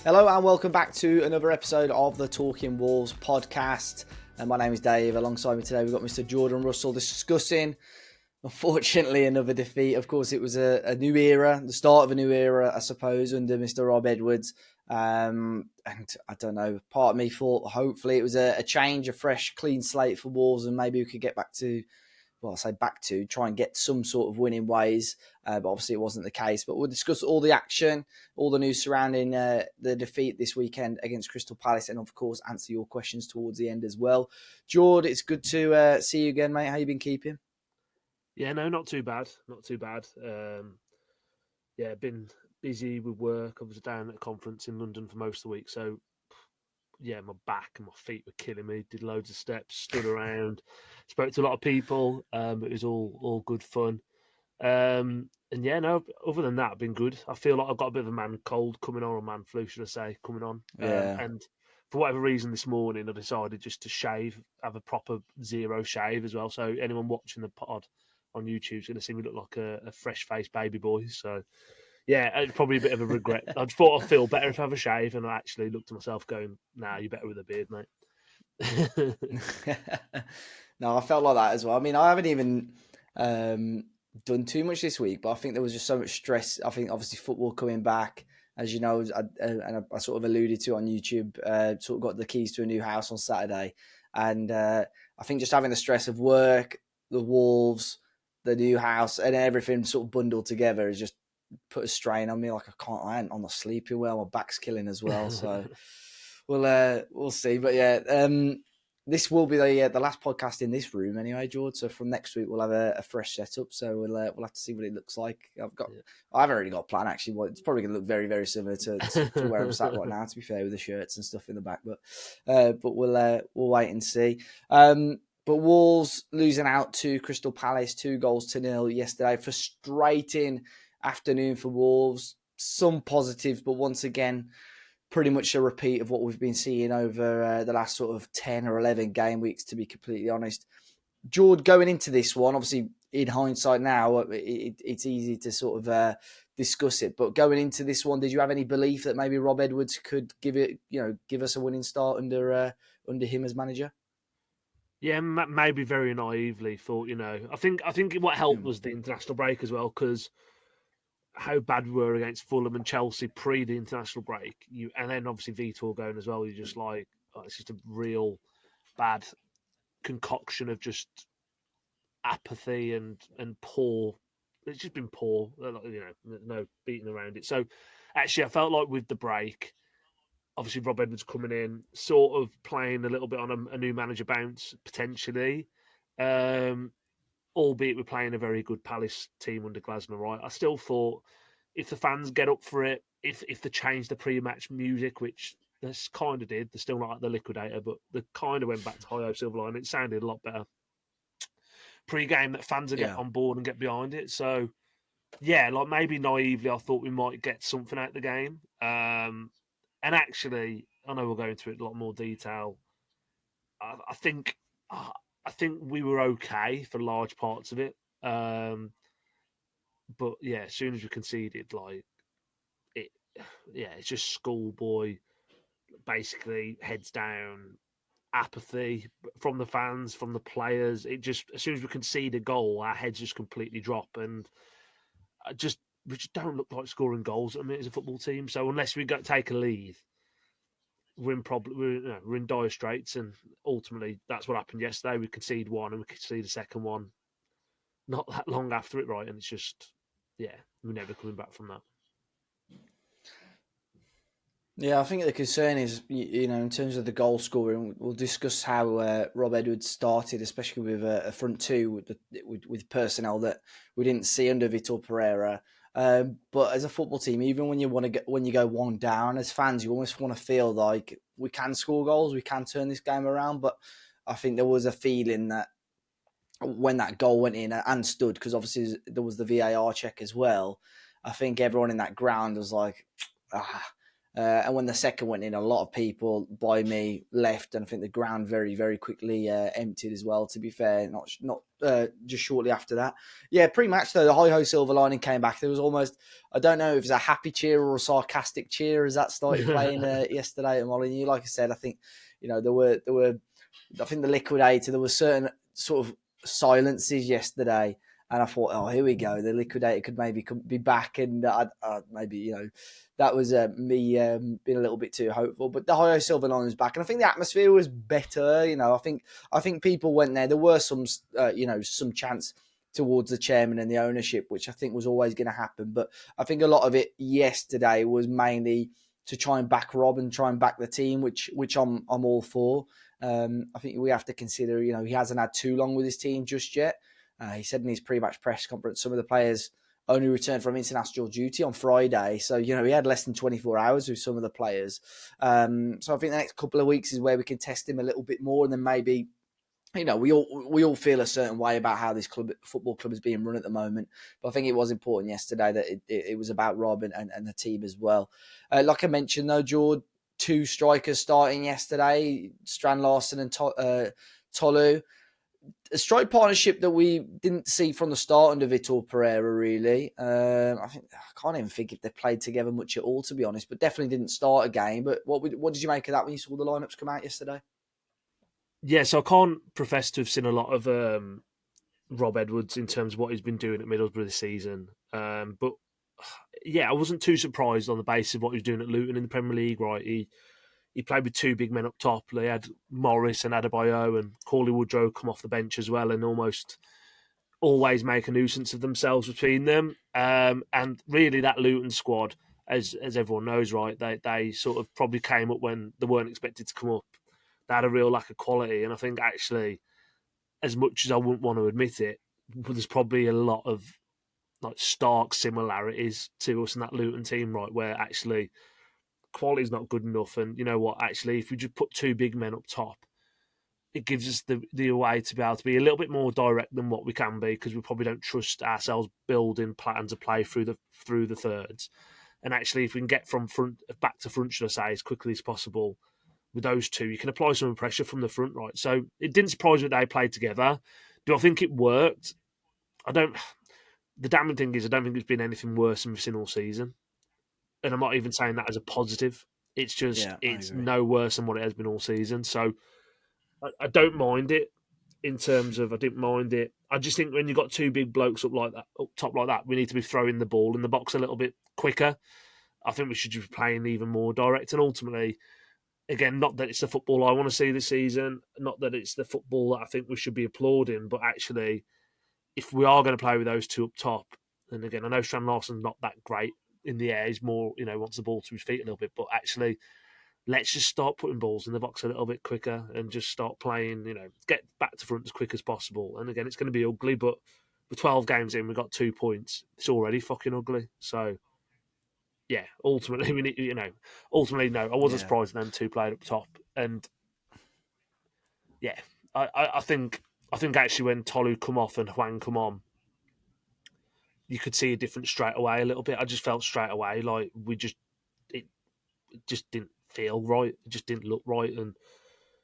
Hello and welcome back to another episode of the Talking Wolves podcast. And my name is Dave. Alongside me today, we've got Mr. Jordan Russell discussing, unfortunately, another defeat. Of course, it was a new era, the start of a new era, I suppose, under Mr. Rob Edwards. And I don't know, part of me thought hopefully it was a change, a fresh, clean slate for Wolves, and maybe we could get back to, try and get some sort of winning ways. But obviously it wasn't the case. But we'll discuss all the action, all the news surrounding the defeat this weekend against Crystal Palace, and of course answer your questions towards the end as well. Jord, it's good to see you again, mate. How you been keeping? Yeah, no, not too bad. Not too bad. Been busy with work. I was down at a conference in London for most of the week. So, yeah, my back and my feet were killing me. Did loads of steps, stood around, spoke to a lot of people. It was all good fun. Other than that, I've been good. I feel like I've got a bit of a man cold coming on, or man flu, should I say, coming on. Yeah. And for whatever reason this morning, I decided just to shave, have a proper zero shave as well. So anyone watching the pod on YouTube is going to see me look like a fresh-faced baby boy. So, yeah, it's probably a bit of a regret. I just thought I'd feel better if I have a shave, and I actually looked at myself going, nah, you're better with a beard, mate. No, I felt like that as well. I mean, I haven't even done too much this week, but I think there was just so much stress. I think obviously football coming back, as you know, I sort of alluded to on YouTube, sort of got the keys to a new house on Saturday. And I think just having the stress of work, the Wolves, the new house, and everything sort of bundled together has just put a strain on me. Like I'm not sleeping well. My back's killing as well. So we'll see. But yeah, this will be the last podcast in this room anyway, George. So from next week we'll have a fresh setup. So we'll have to see what it looks like. I haven't really got a plan actually. It's probably going to look very, very similar to where I'm sat right now. To be fair, with the shirts and stuff in the back, but we'll wait and see. But Wolves losing out to Crystal Palace 2-0 yesterday. Frustrating afternoon for Wolves. Some positives, but once again, pretty much a repeat of what we've been seeing over the last sort of 10 or 11 game weeks, to be completely honest. Jord, going into this one, obviously in hindsight now, it's easy to sort of discuss it. But going into this one, did you have any belief that maybe Rob Edwards could give us a winning start under him as manager? Yeah, maybe very naively thought, I think what helped was the international break as well, because how bad we were against Fulham and Chelsea pre the international break, and then obviously Vitor going as well. You're just like, it's just a real bad concoction of just apathy and poor. It's just been poor, no beating around it. So actually, I felt like with the break, obviously Rob Edwards coming in, sort of playing a little bit on a new manager bounce potentially. Albeit we're playing a very good Palace team under Glasner, right? I still thought if the fans get up for it, if they change the pre-match music, which they kind of did, they're still not like the Liquidator, but they kind of went back to Hi-Ho Silverline. It sounded a lot better pre-game, that fans would get on board and get behind it. So, yeah, like maybe naively, I thought we might get something out of the game. And actually, I know we'll go into it in a lot more detail. I think we were okay for large parts of it. But yeah, as soon as we conceded, it's just schoolboy, basically heads down, apathy from the fans, from the players. It just, as soon as we concede a goal, our heads just completely drop, and we just don't look like scoring goals at the minute as a football team. So unless we take a lead, we're in dire straits, and ultimately that's what happened yesterday. We conceded one, and we conceded the second one not that long after it, right? And it's just, we're never coming back from that. Yeah, I think the concern is, in terms of the goal scoring, we'll discuss how Rob Edwards started, especially with a front two with personnel that we didn't see under Vitor Pereira. But as a football team, even when you go one down, as fans, you almost want to feel like we can score goals, we can turn this game around. But I think there was a feeling that when that goal went in and stood, because obviously there was the VAR check as well, I think everyone in that ground was like, And when the second went in, a lot of people by me left, and I think the ground very, very quickly emptied as well. To be fair, not just shortly after that. Yeah, pre-match though, the hi-ho silver lining came back. There was almost, I don't know if it was a happy cheer or a sarcastic cheer as that started playing yesterday at Molineux. Like I said, I think there were. I think the liquidator. There were certain sort of silences yesterday. And I thought, oh, here we go. The liquidator could maybe be back, and maybe that was me being a little bit too hopeful. But the Ohio Silver Line was back, and I think the atmosphere was better. I think people went there. There were some some chance towards the chairman and the ownership, which I think was always going to happen. But I think a lot of it yesterday was mainly to try and back Rob and try and back the team, which I'm all for. I think we have to consider, he hasn't had too long with his team just yet. He said in his pre-match press conference, some of the players only returned from international duty on Friday. So, he had less than 24 hours with some of the players. So I think the next couple of weeks is where we can test him a little bit more. And then maybe, we all feel a certain way about how this football club is being run at the moment. But I think it was important yesterday that it was about Rob and the team as well. Like I mentioned, though, Jord, 2 strikers starting yesterday, Strand Larsen and Tolu. A strike partnership that we didn't see from the start under Vitor Pereira, really. I can't even think if they played together much at all, to be honest, but definitely didn't start a game. But what did you make of that when you saw the lineups come out yesterday? Yeah, so I can't profess to have seen a lot of Rob Edwards in terms of what he's been doing at Middlesbrough this season. But yeah, I wasn't too surprised on the basis of what he was doing at Luton in the Premier League, right? He played with 2 big men up top. They had Morris and Adebayo, and Corley Woodrow come off the bench as well and almost always make a nuisance of themselves between them. And really that Luton squad, as everyone knows, right, they sort of probably came up when they weren't expected to come up. They had a real lack of quality. And I think actually, as much as I wouldn't want to admit it, there's probably a lot of stark similarities to us in that Luton team, right, where actually quality's not good enough. And you know what, actually, if we just put 2 big men up top, it gives us the way to be able to be a little bit more direct than what we can be, because we probably don't trust ourselves building plans of play through the thirds. And actually, if we can get from front back to front, should I say, as quickly as possible with those 2, you can apply some pressure from the front, right? So it didn't surprise me that they played together. Do I think it worked? I don't. The damning thing is, I don't think it's been anything worse than we've seen all season. And I'm not even saying that as a positive. It's just, it's no worse than what it has been all season. So I don't mind it in terms of, I didn't mind it. I just think when you've got 2 big blokes up top like that, we need to be throwing the ball in the box a little bit quicker. I think we should be playing even more direct. And ultimately, again, not that it's the football I want to see this season, not that it's the football that I think we should be applauding, but actually, if we are going to play with those 2 up top, and again, I know Strand Larsen's not that great in the air, he's more, wants the ball to his feet a little bit, but actually, let's just start putting balls in the box a little bit quicker and just start playing, get back to front as quick as possible. And again, it's going to be ugly, but with 12 games in, we've got 2 points. It's already fucking ugly. So, yeah, ultimately, we need, no, I wasn't surprised them 2 played up top. And yeah, I think actually when Tolu come off and Hwang come on, you could see a difference straight away a little bit. I just felt straight away like it just didn't feel right. It just didn't look right. And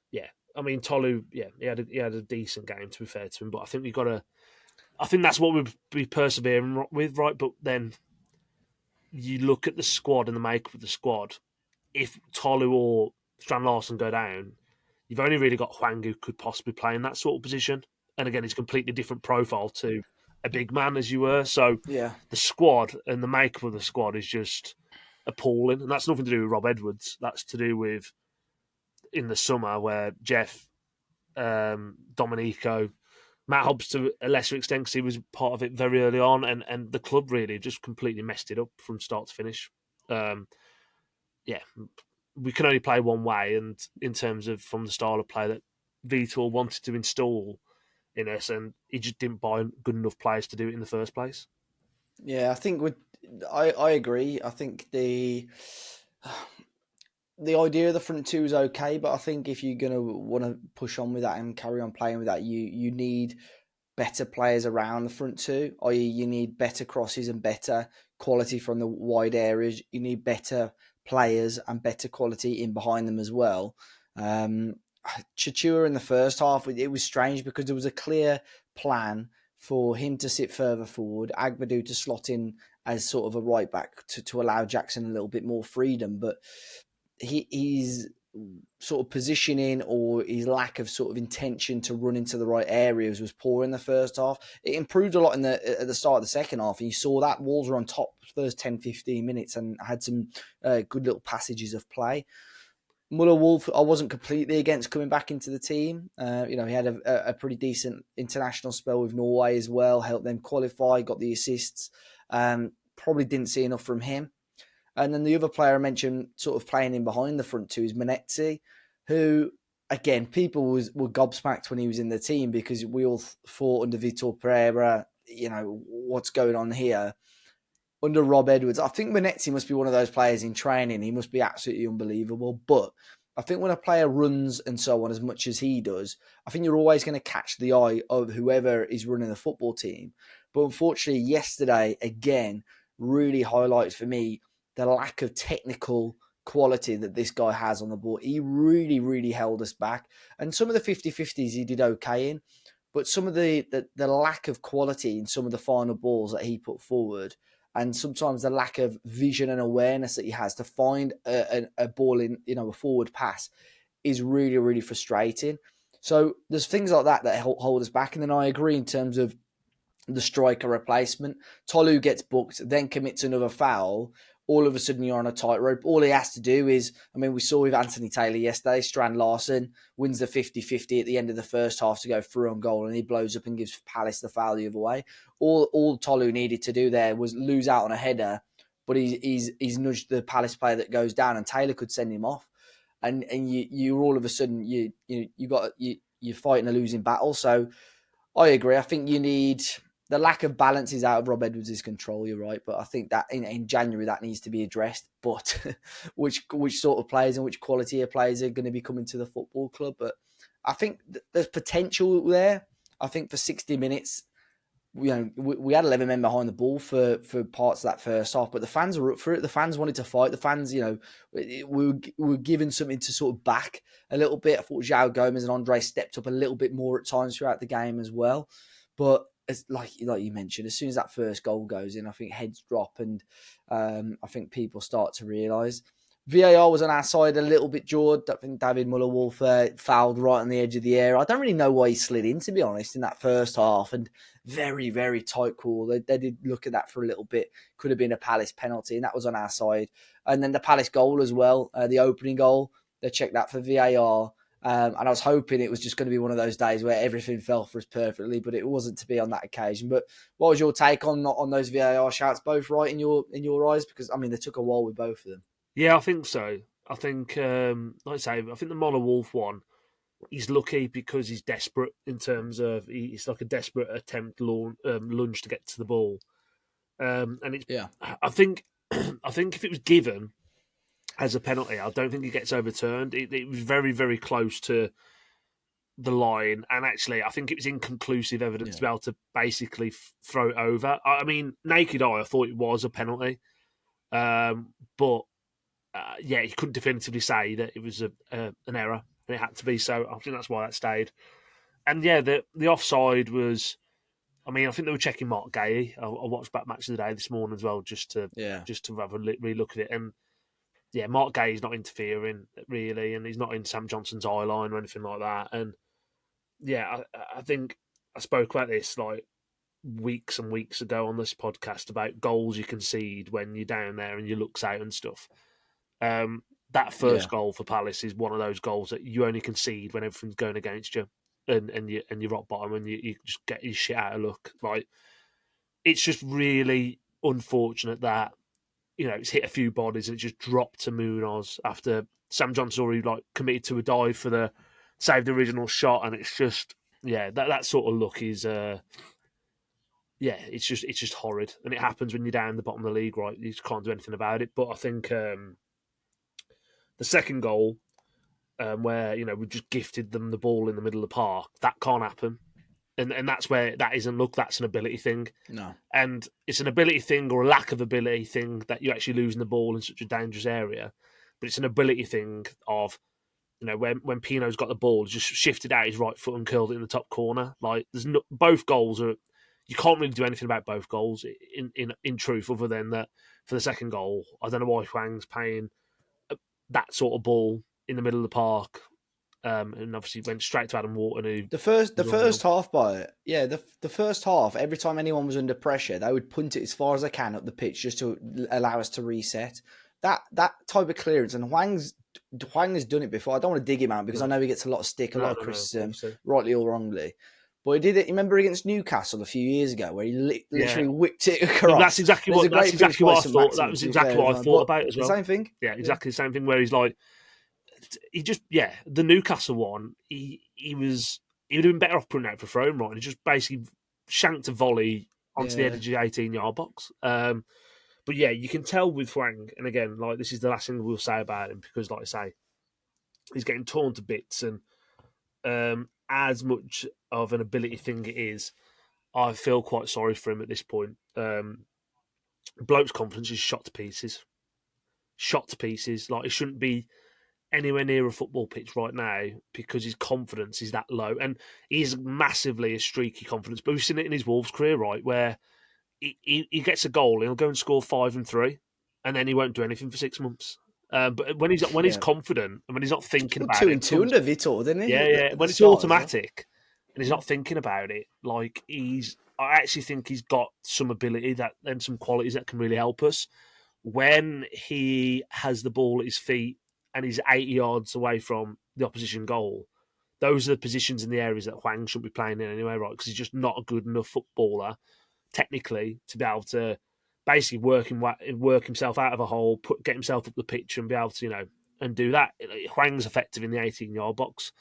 yeah, I mean Tolu, yeah, he had a decent game, to be fair to him. But I think I think that's what we'll be persevering with, right? But then you look at the squad and the makeup of the squad. If Tolu or Strand Larsen go down, you've only really got Hwang who could possibly play in that sort of position. And again, it's a completely different profile to a big man, as you were. So yeah, the squad and the makeup of the squad is just appalling. And that's nothing to do with Rob Edwards. That's to do with in the summer where Jeff, Domenico, Matt Hobbs to a lesser extent because he was part of it very early on, and the club really just completely messed it up from start to finish. Yeah, we can only play one way, and in terms of from the style of play that Vitor wanted to install in us, and he just didn't buy good enough players to do it in the first place. Yeah, I think I agree. I think the idea of the front 2 is okay, but I think if you're gonna want to push on with that and carry on playing with that, you need better players around the front 2, i.e. you need better crosses and better quality from the wide areas. You need better players and better quality in behind them as well. Chichua in the first half, it was strange because there was a clear plan for him to sit further forward, Agbadou to slot in as sort of a right back to allow Jackson a little bit more freedom. But he's sort of positioning or his lack of sort of intention to run into the right areas was poor in the first half. It improved a lot at the start of the second half, and you saw that Wolves were on top the first 10-15 minutes and had some good little passages of play. Muller Wolf, I wasn't completely against coming back into the team. He had a pretty decent international spell with Norway as well, helped them qualify, got the assists. Probably didn't see enough from him. And then the other player I mentioned sort of playing in behind the front two is Manetzi, who, again, people were gobsmacked when he was in the team because we all thought under Vitor Pereira, what's going on here? Under Rob Edwards, I think Manetzi must be one of those players in training. He must be absolutely unbelievable. But I think when a player runs and so on as much as he does, I think you're always going to catch the eye of whoever is running the football team. But unfortunately, yesterday, again, really highlighted for me the lack of technical quality that this guy has on the ball. He really, really held us back. And some of the 50-50s he did okay in, but some of the lack of quality in some of the final balls that he put forward, and sometimes the lack of vision and awareness that he has to find a ball in, a forward pass is really, really frustrating. So there's things like that hold us back. And then I agree in terms of the striker replacement. Tolu gets booked, then commits another foul. All of a sudden, you're on a tightrope. All he has to do is, we saw with Anthony Taylor yesterday, Strand Larson wins the 50-50 at the end of the first half to go through on goal, and he blows up and gives Palace the foul the other way. All Tolu needed to do there was lose out on a header, but he's nudged the Palace player that goes down, and Taylor could send him off. And you all of a sudden you're fighting a losing battle. So I agree. I think you need. The lack of balance is out of Rob Edwards' control, you're right. But I think that in January that needs to be addressed. But which sort of players and which quality of players are going to be coming to the football club? But I think there's potential there. I think for 60 minutes, we had 11 men behind the ball for parts of that first half, but the fans were up for it. The fans wanted to fight. The fans, we were given something to sort of back a little bit. I thought João Gomez and Andre stepped up a little bit more at times throughout the game as well. But it's like you mentioned, as soon as that first goal goes in, I think heads drop, and I think people start to realise. VAR was on our side a little bit, Jord. I think David Muller-Wolf fouled right on the edge of the area. I don't really know why he slid in, to be honest, in that first half. And very, very tight call. They did look at that for a little bit. Could have been a Palace penalty, and that was on our side. And then the Palace goal as well, the opening goal, they checked that for VAR. And I was hoping it was just going to be one of those days where everything fell for us perfectly, but it wasn't to be on that occasion. But what was your take on those VAR shouts? Both right in your eyes? Because, they took a while with both of them. Yeah, I think so. I think, like I say, I think the Muller Wolf one, he's lucky because he's desperate in terms of it's like a desperate attempt lunge to get to the ball. And it's I think if it was given as a penalty, I don't think it gets overturned. It was very, very close to the line, and actually, I think it was inconclusive evidence to be able to basically throw it over. Naked eye, I thought it was a penalty, but he couldn't definitively say that it was an error, and it had to be so. I think that's why that stayed. And the offside was. I think they were checking Mark Gay. I watched back Match of the Day this morning as well, just to have a re-look at it. And Mark Gay's not interfering really, and he's not in Sam Johnson's eye line or anything like that. And I think I spoke about this like weeks and weeks ago on this podcast about goals you concede when you're down there and your luck's out and stuff. That first goal for Palace is one of those goals that you only concede when everything's going against you, and you're rock bottom and you just get your shit out of luck. Like, it's just really unfortunate that it's hit a few bodies and it just dropped to Munoz after Sam Johnson already committed to a dive for the save the original shot, and it's just that sort of luck is it's just horrid, and it happens when you're down the bottom of the league, right? You just can't do anything about it. But I think the second goal, where we just gifted them the ball in the middle of the park, that can't happen. And that's where that isn't luck, that's an ability thing. No. And it's an ability thing or a lack of ability thing that you're actually losing the ball in such a dangerous area. But it's an ability thing of, when Pino's got the ball, just shifted out his right foot and curled it in the top corner. Like, both goals are, you can't really do anything about both goals in truth, other than that for the second goal, I don't know why Hwang's paying that sort of ball in the middle of the park. And obviously went straight to Adam Wharton. Who The first half, the first half, every time anyone was under pressure, they would punt it as far as they can up the pitch just to allow us to reset. That type of clearance, and Hwang has done it before. I don't want to dig him out because I know he gets a lot of stick, a lot of criticism, rightly or wrongly. But he did it. Remember against Newcastle a few years ago, where he literally whipped it across. That's exactly what I thought. That was exactly what I thought about as well. The same thing. Yeah, exactly the same thing. Where he's like, the Newcastle one, he would have been better off putting out for throwing, right? And he just basically shanked a volley onto the edge of the 18-yard box. But yeah, you can tell with Hwang, and again, like, this is the last thing we'll say about him, because, like I say, he's getting torn to bits, and as much of an ability thing it is, I feel quite sorry for him at this point. Bloke's confidence is shot to pieces. Like, it shouldn't be anywhere near a football pitch right now because his confidence is that low. And he's massively a streaky confidence. But we've seen it in his Wolves career, right, where he gets a goal, he'll go and score 5 and 3, and then he won't do anything for 6 months. But when he's confident and when he's not thinking about 2 and 2 under Vitor, didn't he? Yeah. When it's automatic and he's not thinking about it, like, I actually think he's got some ability and some qualities that can really help us. When he has the ball at his feet and he's 80 yards away from the opposition goal, those are the positions in the areas that Hwang should be playing in anyway, right? Because he's just not a good enough footballer, technically, to be able to basically work himself out of a hole, get himself up the pitch and be able to, and do that. Hwang's effective in the 18-yard box,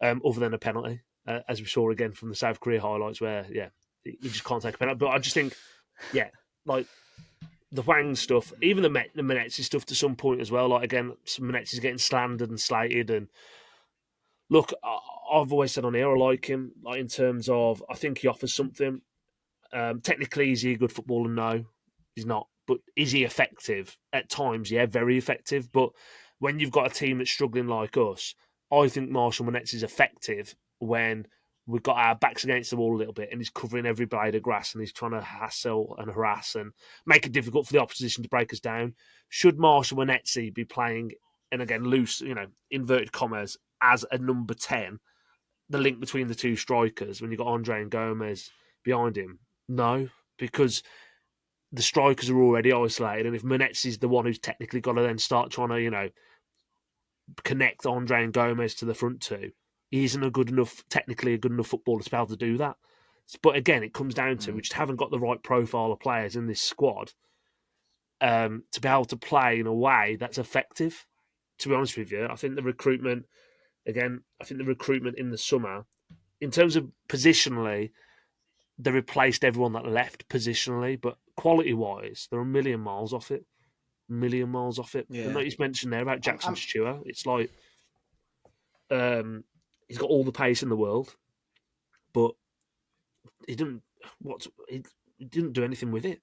other than a penalty, as we saw again from the South Korea highlights where, he just can't take a penalty. But I just think, like, the Hwang stuff, even the Menezes stuff to some point as well. Like, again, some Menezes getting slandered and slated. And look, I've always said on here, I like him. Like, in terms of, I think he offers something. Technically, is he a good footballer? No, he's not. But is he effective? At times, yeah, very effective. But when you've got a team that's struggling like us, I think Marshall Menezes is effective when we've got our backs against the wall a little bit and he's covering every blade of grass and he's trying to hassle and harass and make it difficult for the opposition to break us down. Should Marshall Menezes be playing, and again, loose, inverted commas, as a number 10, the link between the two strikers when you've got Andre and Gomez behind him? No, because the strikers are already isolated, and if Menezes is the one who's technically got to then start trying to, connect Andre and Gomez to the front two, he isn't technically a good enough footballer to be able to do that. But again, it comes down to we just haven't got the right profile of players in this squad to be able to play in a way that's effective. To be honest with you, I think the recruitment in the summer, in terms of positionally, they replaced everyone that left positionally, but quality-wise, they're a million miles off it. Yeah. And like you mentioned there about Jackson Stewart, it's like he's got all the pace in the world, but he didn't do anything with it.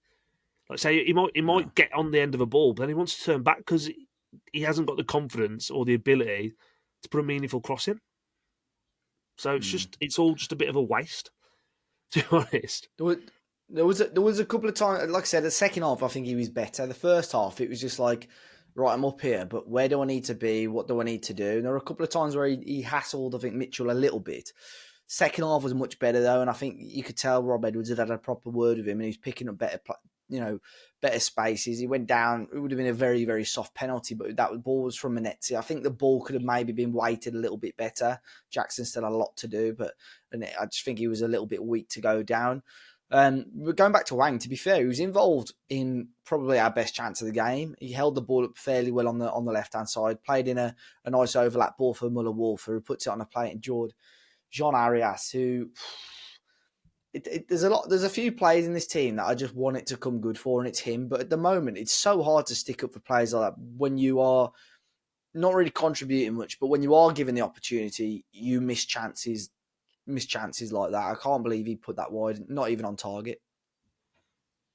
Like, say, he might get on the end of a ball, but then he wants to turn back because he hasn't got the confidence or the ability to put a meaningful cross in. So it's all just a bit of a waste, to be honest. There was a couple of times, like I said, the second half I think he was better. The first half it was just like, right, I'm up here, but where do I need to be? What do I need to do? And there were a couple of times where he hassled, I think, Mitchell a little bit. Second half was much better though, and I think you could tell Rob Edwards had a proper word with him, and he was picking up better spaces. He went down. It would have been a very, very soft penalty, but that ball was from Menezes. I think the ball could have maybe been weighted a little bit better. Jackson still had a lot to do, I just think he was a little bit weak to go down. Going back to Hwang, to be fair, he was involved in probably our best chance of the game. He held the ball up fairly well on the left-hand side, played in a nice overlap ball for Muller-Wolf, who puts it on a plate, and Jord. Jean Arias, who... There's a few players in this team that I just want it to come good for, and it's him. But at the moment, it's so hard to stick up for players like that when you are not really contributing much, but when you are given the opportunity, you miss chances miss chances like that. I can't believe he put that wide, not even on target.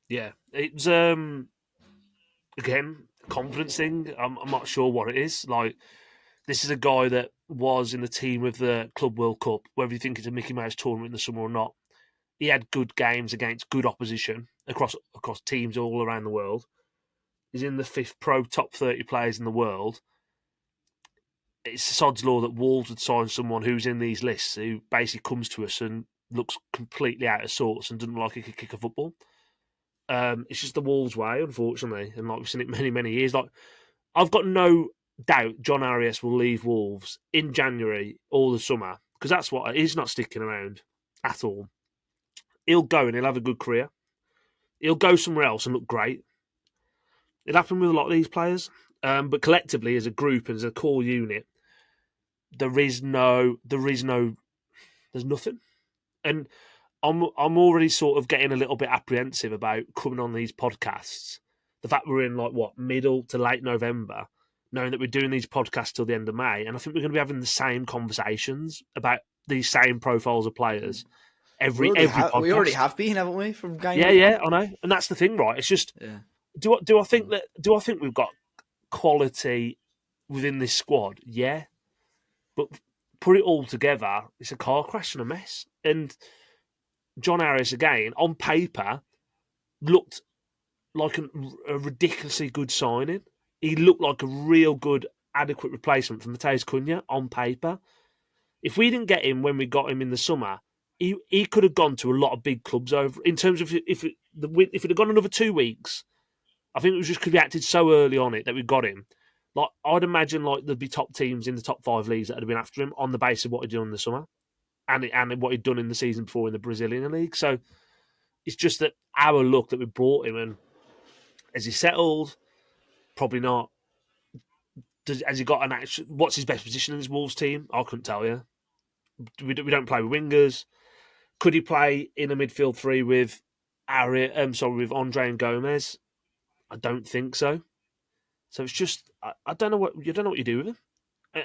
Yeah, it's again confidence thing. I'm not sure what it is. Like, this is a guy that was in the team of the Club World Cup. Whether you think it's a Mickey Mouse tournament in the summer or not, he had good games against good opposition across teams all around the world. He's in the fifth pro top 30 players in the world. It's sod's law that Wolves would sign someone who's in these lists who basically comes to us and looks completely out of sorts and doesn't like he could kick a football. It's just the Wolves way, unfortunately, and like we've seen it many, many years. Like, I've got no doubt John Arias will leave Wolves in January or the summer, because that's what he's not sticking around at all. He'll go and he'll have a good career. He'll go somewhere else and look great. It happened with a lot of these players, but collectively as a group and as a core unit, there's nothing. And I'm already sort of getting a little bit apprehensive about coming on these podcasts. The fact we're in like middle to late November, knowing that we're doing these podcasts till the end of May, and I think we're going to be having the same conversations about these same profiles of players every podcast. We already have been, haven't we? From game. Yeah, I know, and that's the thing, right? It's just, do I think we've got quality within this squad? Yeah, but put it all together, it's a car crash and a mess. And John Harris, again, on paper, looked like a ridiculously good signing. He looked like a real good, adequate replacement for Matheus Cunha on paper. If we didn't get him when we got him in the summer, he could have gone to a lot of big clubs over. In terms of if it had gone another 2 weeks, I think it was just because we acted so early on it that we got him. Like, I'd imagine like there'd be top teams in the top 5 leagues that had been after him on the basis of what he'd done in the summer and what he'd done in the season before in the Brazilian league. So it's just that our luck that we brought him, and has he settled? Probably not. Has he got an actual? What's his best position in his Wolves team? I couldn't tell you. We don't play with wingers. Could he play in a midfield three with with Andre and Gomez? I don't think so. So it's just I don't know what you do with him.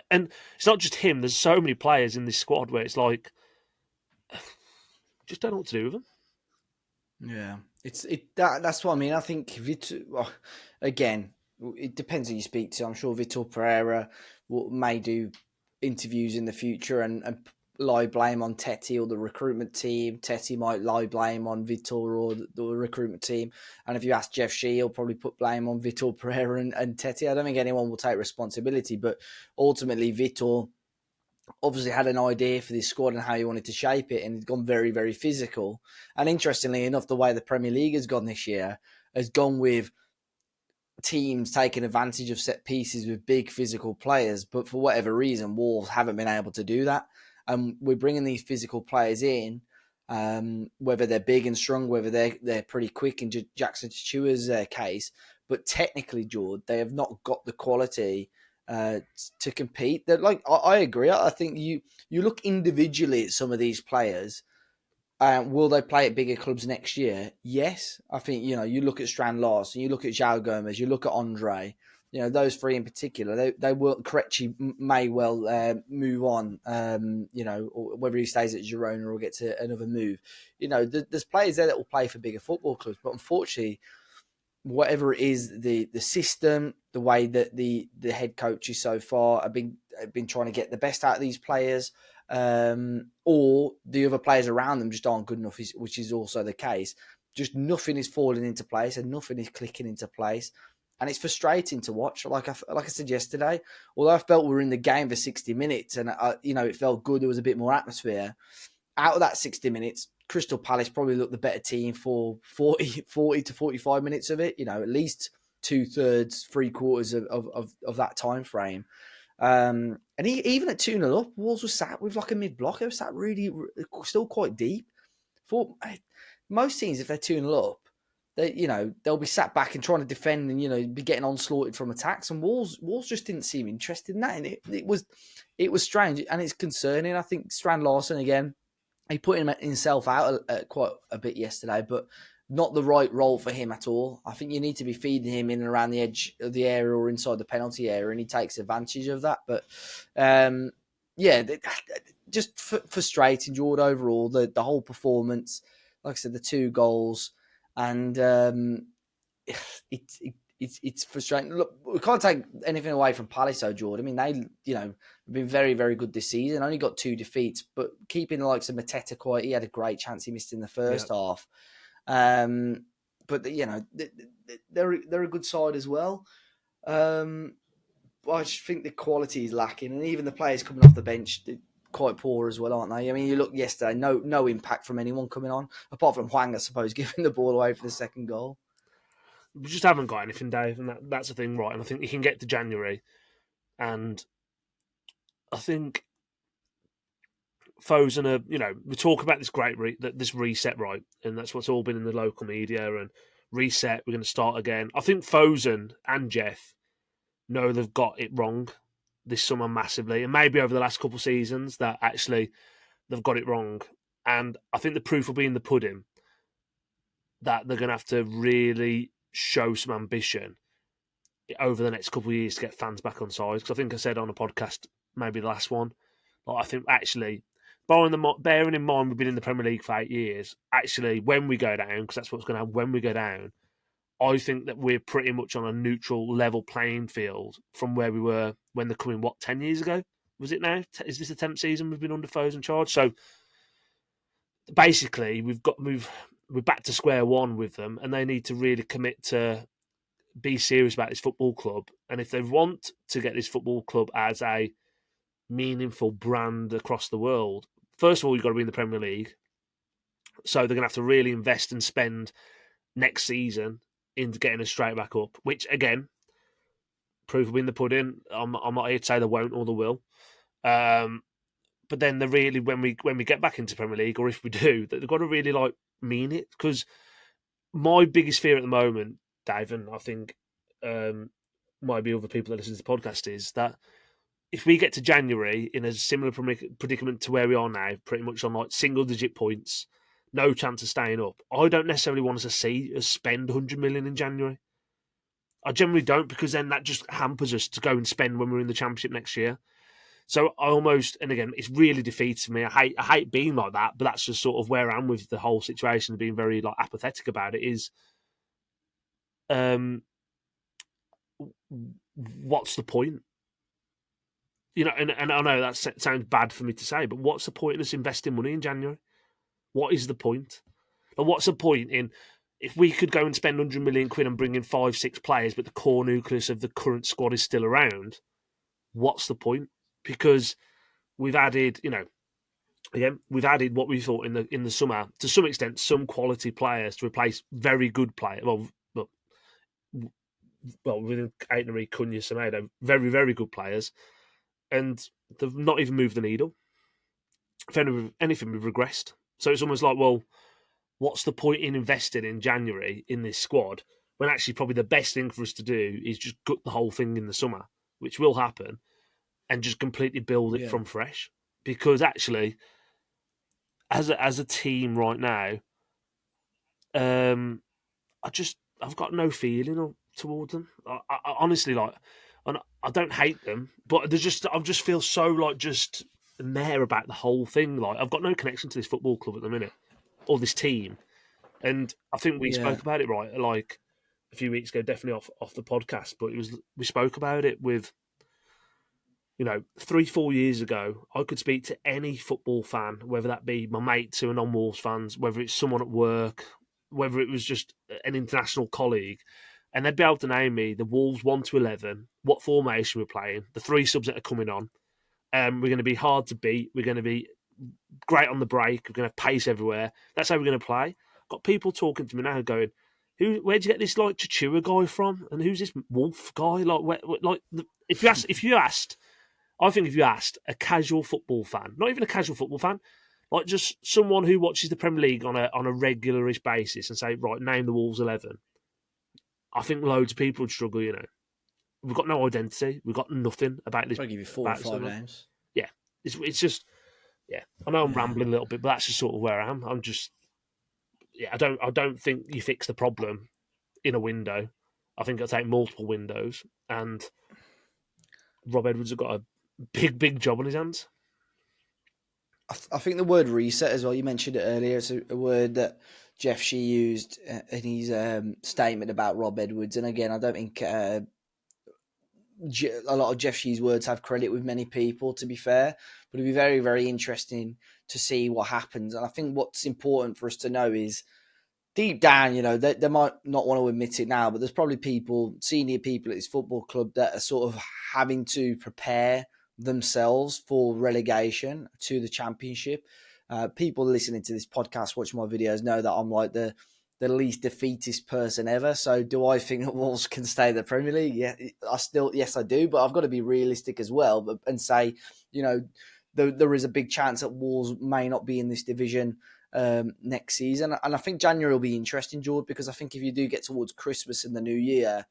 And it's not just him. There's so many players in this squad where it's like, just don't know what to do with them. Yeah, that's what I mean. I think again, it depends who you speak to. I'm sure Vitor Pereira may do interviews in the future and lie blame on Teti or the recruitment team. Teti might lie blame on Vitor or the recruitment team. And if you ask Jeff Shee, he'll probably put blame on Vitor Pereira and Teti. I don't think anyone will take responsibility, but ultimately Vitor obviously had an idea for this squad and how he wanted to shape it, and he's gone very, very physical. And interestingly enough, the way the Premier League has gone this year has gone with teams taking advantage of set pieces with big physical players. But for whatever reason, Wolves haven't been able to do that. And we're bringing these physical players in, whether they're big and strong, whether they're pretty quick in Jackson Tua's case. But technically, Jord, they have not got the quality to compete. That, like, I agree. I think you look individually at some of these players. Will they play at bigger clubs next year? Yes. I think, you look at Strand Larsen, you look at João Gomes, you look at Andre, those three in particular, they will, Krejci may well move on, or whether he stays at Girona or gets another move. There's players there that will play for bigger football clubs, but unfortunately, whatever it is, the system, the way that the head coaches so far have been trying to get the best out of these players, or the other players around them just aren't good enough, which is also the case. Just nothing is falling into place and nothing is clicking into place. And it's frustrating to watch. Like I said yesterday, although I felt we were in the game for 60 minutes and, it felt good, there was a bit more atmosphere. Out of that 60 minutes, Crystal Palace probably looked the better team for 40 to 45 minutes of it, at least 2/3, 3/4 of that time frame. And even at 2-0 up, Wolves was sat with like a mid-block. It was sat really, still quite deep. For most teams, if they're 2-0 up, they'll be sat back and trying to defend and, be getting onslaughted from attacks. And Wolves just didn't seem interested in that. And it was strange and it's concerning. I think Strand Larsen, again, he put himself out quite a bit yesterday, but not the right role for him at all. I think you need to be feeding him in and around the edge of the area or inside the penalty area, and he takes advantage of that. But yeah, just frustrating, Jord, overall. The whole performance, like I said, the 2 goals, and it's frustrating. Look, we can't take anything away from Palace, though, Jord. I mean, they, have been very, very good this season. Only got 2 defeats, but keeping the likes of Mateta quiet, he had a great chance he missed in the first half. But they're a good side as well. I just think the quality is lacking, and even the players coming off the bench, they're quite poor as well, aren't they? I mean, you look yesterday, no impact from anyone coming on, apart from Hwang, I suppose, giving the ball away for the second goal. We just haven't got anything, Dave, and that's the thing, right? And I think you can get to January, and I think Fosen are, we talk about this this reset, right? And that's what's all been in the local media, and reset, we're going to start again. I think Fosen and Jeff know they've got it wrong this summer massively, and maybe over the last couple of seasons that actually they've got it wrong. And I think the proof will be in the pudding that they're going to have to really show some ambition over the next couple of years to get fans back on side. Because I think I said on a podcast, maybe the last one, I think actually, bearing in mind we've been in the Premier League for 8 years, actually when we go down, because that's what's going to happen when we go down, I think that we're pretty much on a neutral, level playing field from where we were when they're coming, 10 years ago? Was it now? Is this the 10th season we've been under Fosen charge? So basically, we're back to square one with them, and they need to really commit to be serious about this football club. And if they want to get this football club as a meaningful brand across the world, first of all, you've got to be in the Premier League. So they're going to have to really invest and spend next season into getting us straight back up, which, again, proof will be in the pudding. I'm not here to say they won't or they will. But then they really, when we get back into Premier League, or if we do, they've got to really mean it. Because my biggest fear at the moment, Dave, and I think might be other people that listen to the podcast, is that if we get to January in a similar predicament to where we are now, pretty much on single-digit points, no chance of staying up, I don't necessarily want us to see us spend 100 million in January. I generally don't, because then that just hampers us to go and spend when we're in the Championship next year. So I almost, and again, it's really defeated me. I hate being like that, but that's just sort of where I am with the whole situation, being very apathetic about it. Is, what's the point? And I know that sounds bad for me to say, but what's the point in us investing money in January? What is the point? And what's the point in, if we could go and spend 100 million quid and bring in 5-6 players, but the core nucleus of the current squad is still around? What's the point? Because we've added, we've added what we thought in the summer, to some extent, some quality players to replace very good players. Well, with Aitnery, Cunha, Semedo, very, very good players, and they've not even moved the needle. If anything, we've regressed. So it's almost like, well, what's the point in investing in January in this squad when actually probably the best thing for us to do is just gut the whole thing in the summer, which will happen, and just completely build it from fresh? Because actually, as a team right now, I've got no feeling towards them. I honestly, and I don't hate them, but I just feel so just meh about the whole thing. I've got no connection to this football club at the minute, or this team. And I think we spoke about it, right, a few weeks ago, definitely off the podcast, but we spoke about it with, 3-4 years ago, I could speak to any football fan, whether that be my mates who are non-Wolves fans, whether it's someone at work, whether it was just an international colleague, and they'd be able to name me the Wolves 1 to 11, what formation we're playing, the 3 subs that are coming on. We're going to be hard to beat. We're going to be great on the break. We're going to have pace everywhere. That's how we're going to play. Got people talking to me now going, where'd you get this Chichua guy from? And who's this Wolf guy? If you asked a casual football fan, not even a casual football fan, just someone who watches the Premier League on a regularish basis, and say, right, name the Wolves 11, I think loads of people would struggle. We've got no identity. We've got nothing about this. I'll give you 4 or 5 names. Yeah, it's just, yeah. I know I'm rambling a little bit, but that's just sort of where I am. I'm just, I don't think you fix the problem in a window. I think it'll take multiple windows, and Rob Edwards has got a big job on his hands. I think the word reset as well. You mentioned it earlier. It's a word that Jeff Shee used in his statement about Rob Edwards. And again, I don't think a lot of Jeff Shee's words have credit with many people, to be fair. But it'd be very, very interesting to see what happens. And I think what's important for us to know is deep down, they might not want to admit it now, but there's probably senior people at this football club that are sort of having to prepare themselves for relegation to the Championship. People listening to this podcast, watching my videos, know that I'm like the least defeatist person ever. So do I think that Wolves can stay in the Premier League? Yeah, yes, I do, but I've got to be realistic as well and say, there is a big chance that Wolves may not be in this division next season. And I think January will be interesting, Jord, because I think if you do get towards Christmas and the new year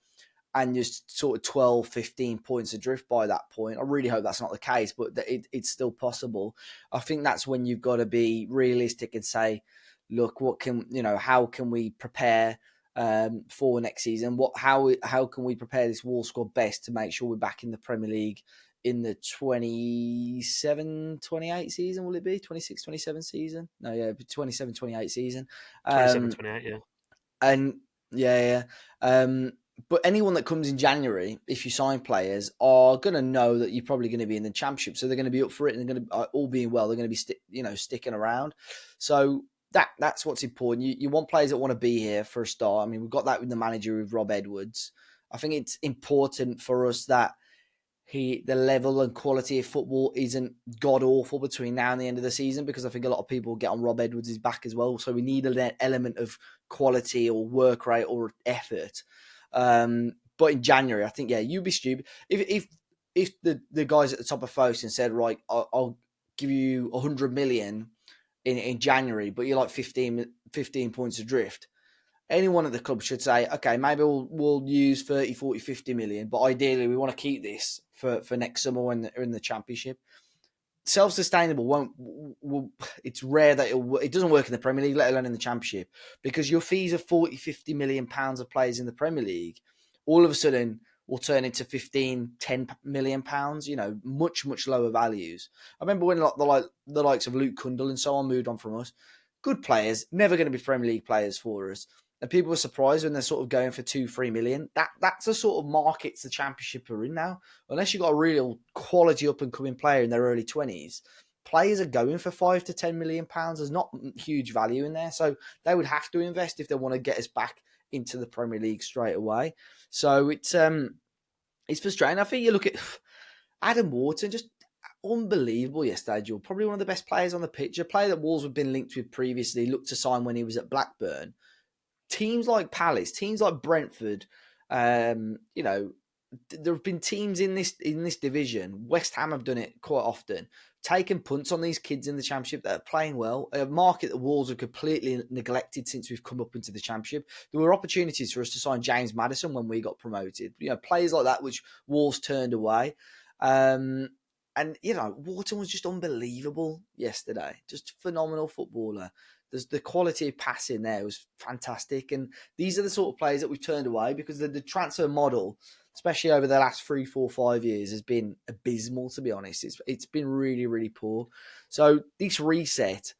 and you're sort of 12, 15 points adrift by that point, I really hope that's not the case, but it's still possible. I think that's when you've got to be realistic and say, look, how can we prepare for next season? How can we prepare this Wolves squad best to make sure we're back in the Premier League in the 27-28 season? Will it be 26-27 season? No, yeah, 27-28 season. 27-28, yeah. And yeah. But anyone that comes in January, if you sign players, are going to know that you're probably going to be in the Championship, so they're going to be up for it, and they're going to, all being well, they're going to be sticking around. So that's what's important. You want players that want to be here for a start. I mean, we've got that with the manager, with Rob Edwards. I think it's important for us that the level and quality of football isn't god awful between now and the end of the season, because I think a lot of people get on Rob Edwards' back as well. So we need an element of quality or work rate or effort. But in January, I think, you'd be stupid if the guys at the top of Fosun said, right, I'll give you 100 million in January, but you're like 15 points adrift. Anyone at the club should say, okay, maybe we'll use 30, 40, 50 million, but ideally we want to keep this for next summer when they're in the Championship. Self-sustainable it's rare that it doesn't work in the Premier League, let alone in the Championship, because your fees of 40, 50 million pounds of players in the Premier League all of a sudden will turn into 15, 10 million pounds, much, much lower values. I remember when the likes of Luke Cundle and so on moved on from us. Good players, never going to be Premier League players for us. And people were surprised when they're sort of going for 2-3 million. That's the sort of markets the Championship are in now. Unless you've got a real quality up-and-coming player in their early 20s, players are going for 5 to 10 million pounds. There's not huge value in there. So they would have to invest if they want to get us back into the Premier League straight away. So it's frustrating. I think you look at Adam Wharton, just unbelievable yesterday, Joe. Probably one of the best players on the pitch. A player that Wolves have been linked with previously, looked to sign when he was at Blackburn. Teams like Palace, teams like Brentford, there have been teams in this division. West Ham have done it quite often, taken punts on these kids in the Championship that are playing well. A market that Wolves have completely neglected since we've come up into the Championship. There were opportunities for us to sign James Maddison when we got promoted. Players like that which Wolves turned away. And Wharton was just unbelievable yesterday. Just phenomenal footballer. The quality of passing there was fantastic. And these are the sort of players that we've turned away because the transfer model, especially over the last 3, 4, 5 years, has been abysmal, to be honest. It's been really, really poor. So this reset,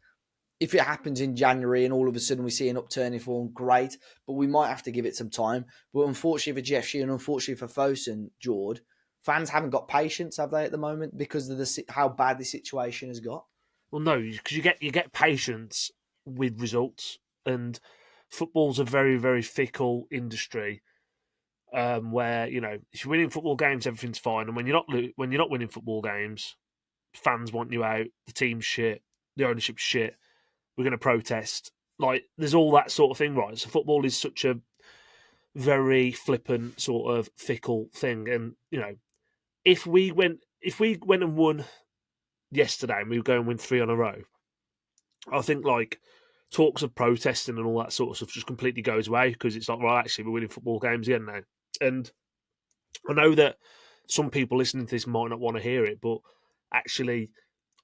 if it happens in January and all of a sudden we see an upturn in form, great. But we might have to give it some time. But unfortunately for Jeff Shee and unfortunately for Fosun, Jord, fans haven't got patience, have they, at the moment, because of how bad the situation has got? Well, no, because you get patience with results, and football's a very, very fickle industry. Where if you're winning football games, everything's fine, and when you're not winning football games, fans want you out, the team's shit, the ownership's shit. We're going to protest. Like, there's all that sort of thing, right? So football is such a very flippant, sort of fickle thing, and if we went and won yesterday, and we were going to win 3 on a row, I think talks of protesting and all that sort of stuff just completely goes away, because it's like, right, actually, we're winning football games again now. And I know that some people listening to this might not want to hear it, but actually,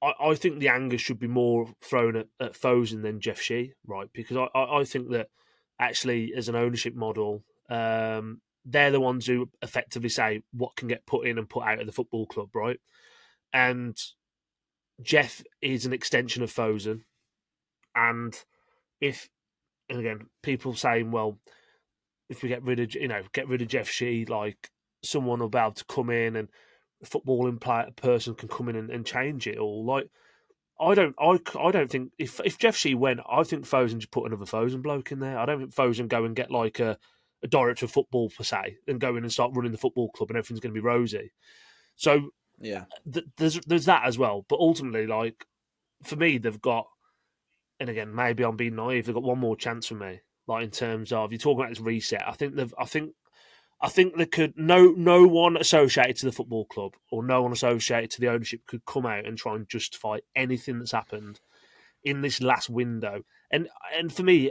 I think the anger should be more thrown at Fosun than Jeff Shee, right? Because I think that actually, as an ownership model, they're the ones who effectively say what can get put in and put out of the football club, right? And Jeff is an extension of Fosun, and and again, people saying, well, if we get rid of Jeff Shee, like someone will be able to come in and a footballing person can come in and change it all. Like I don't think if Jeff Shee went, I think Fosun just put another Fosun bloke in there. I don't think Fosun go and get like a director of football per se and go in and start running the football club and everything's going to be rosy. So Yeah. there's that as well. But ultimately, like for me, they've got, and again, maybe I'm being naive. They've got one more chance for me. Like in terms of you're talking about this reset, I think they could no one associated to the football club or no one associated to the ownership could come out and try and justify anything that's happened in this last window. And for me,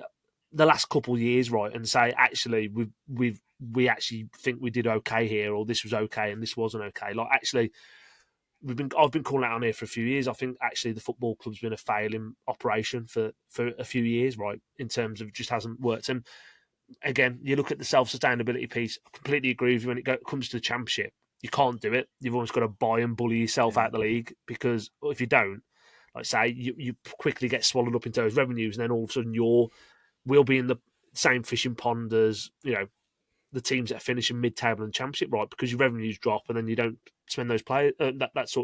the last couple of years, right, and say actually we actually think we did okay here, or this was okay and this wasn't okay. Like actually, I've been calling out on here for a few years. I think actually the football club's been a failing operation for a few years, right, in terms of it just hasn't worked. And again, you look at the self-sustainability piece, I completely agree with you when it comes to the championship. You can't do it. You've almost got to buy and bully yourself out of the league because if you don't, like say, you quickly get swallowed up into those revenues and then all of a sudden we'll be in the same fishing pond as, the teams that are finishing mid-table and championship, right? Because your revenues drop and then you don't spend those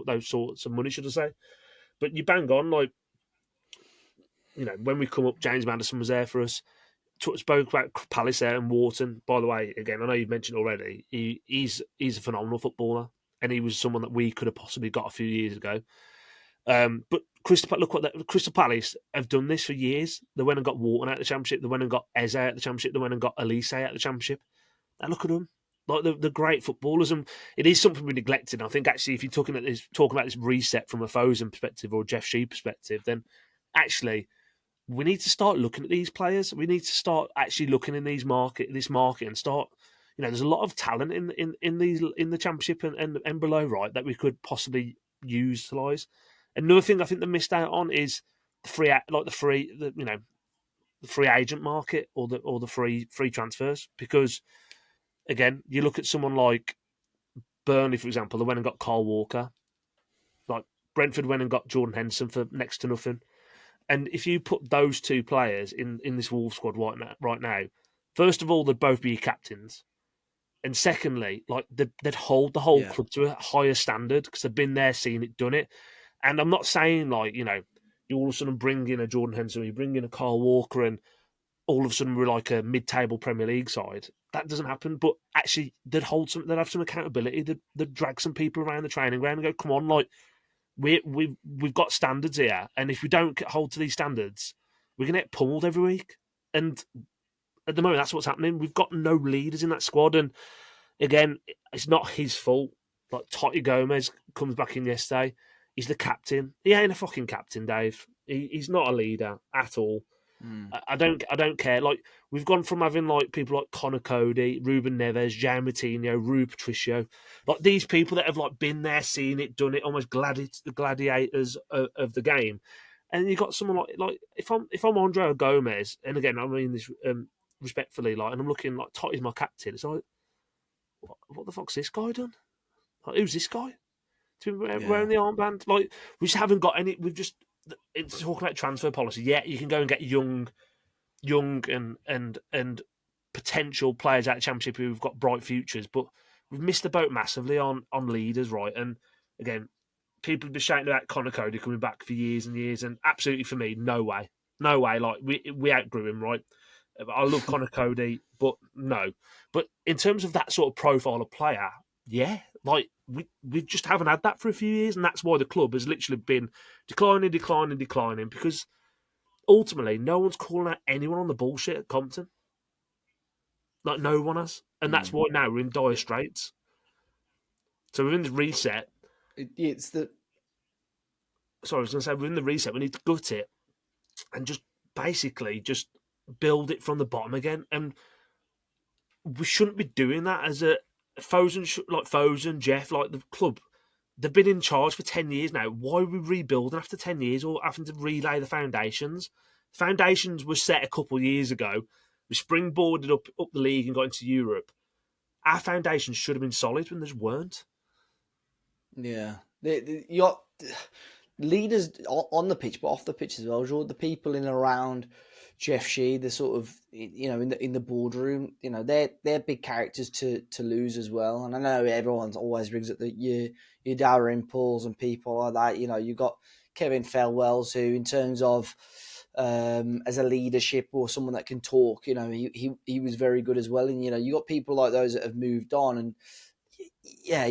those sorts of money, should I say. But you bang on, like, when we come up, James Madison was there for us. Spoke about Palace there and Wharton. By the way, again, I know you've mentioned already, he's a phenomenal footballer, and he was someone that we could have possibly got a few years ago. But Crystal Palace have done this for years. They went and got Wharton out of the Championship. They went and got Eze out of the Championship. They went and got Elise out of the Championship. And look at them. Like the great footballers, and it is something we neglected. I think actually, if you're talking about this reset from a Fosun perspective or a Jeff Shee perspective, then actually we need to start looking at these players. We need to start actually looking in this market, and start. There's a lot of talent in the Championship and below, right, that we could possibly utilise. Another thing I think they missed out on is the free agent market or the free transfers, because again, you look at someone like Burnley, for example, they went and got Carl Walker. Like Brentford went and got Jordan Henderson for next to nothing. And if you put those two players in this Wolves squad right now, first of all, they'd both be your captains. And secondly, like they'd hold the whole club to a higher standard because they've been there, seen it, done it. And I'm not saying like, you all of a sudden bring in a Jordan Henderson, you bring in a Carl Walker, and all of a sudden we're like a mid-table Premier League side. That doesn't happen. But actually, they'd have some accountability. They'd drag some people around the training ground and go, "Come on, like we've got standards here, and if we don't hold to these standards, we're gonna get pummeled every week." And at the moment, that's what's happening. We've got no leaders in that squad, and again, it's not his fault. Like Totti Gomez comes back in yesterday. He's the captain. He ain't a fucking captain, Dave. He's not a leader at all. I don't care. Like we've gone from having like people like Connor Cody, Ruben Neves, Jao Moutinho, Rui Patricio, like these people that have like been there, seen it, done it, almost the gladiators of the game. And you got someone like if I'm Andre Gomez, and again I mean this respectfully, like, and I'm looking like Totti's my captain. It's like, what the fuck's this guy done? Like, who's this guy? To be wearing the armband? Like, we just haven't got any. We've just it's talking about transfer policy. Yeah, you can go and get young and potential players out of Championship who've got bright futures, but we've missed the boat massively on leaders, right? And again, people have been shouting about Connor Cody coming back for years and years, and absolutely for me, no way. Like we outgrew him, right? I love Connor Cody, but no. But in terms of that sort of profile of player, yeah, like we just haven't had that for a few years, and that's why the club has literally been declining because ultimately no one's calling out anyone on the bullshit at Compton. Like no one has, and that's why now we're in dire straits. So within the reset, it's the. Sorry, I was going to say within the reset, we need to gut it and just basically just build it from the bottom again. And we shouldn't be doing that as a Fosun, Jeff, like the club. They've been in charge for 10 years now. Why are we rebuilding after 10 years or having to relay the foundations? Foundations were set a couple of years ago. We springboarded up the league and got into Europe. Our foundations should have been solid when they just weren't. Yeah. leaders on the pitch, but off the pitch as well. The people in and around Jeff Shee, the sort of in the boardroom, they're big characters to lose as well. And I know everyone's always brings up your Darren Pauls and people like that. You got Kevin Felwells, who in terms of as a leadership or someone that can talk, he was very good as well. And you got people like those that have moved on, and yeah,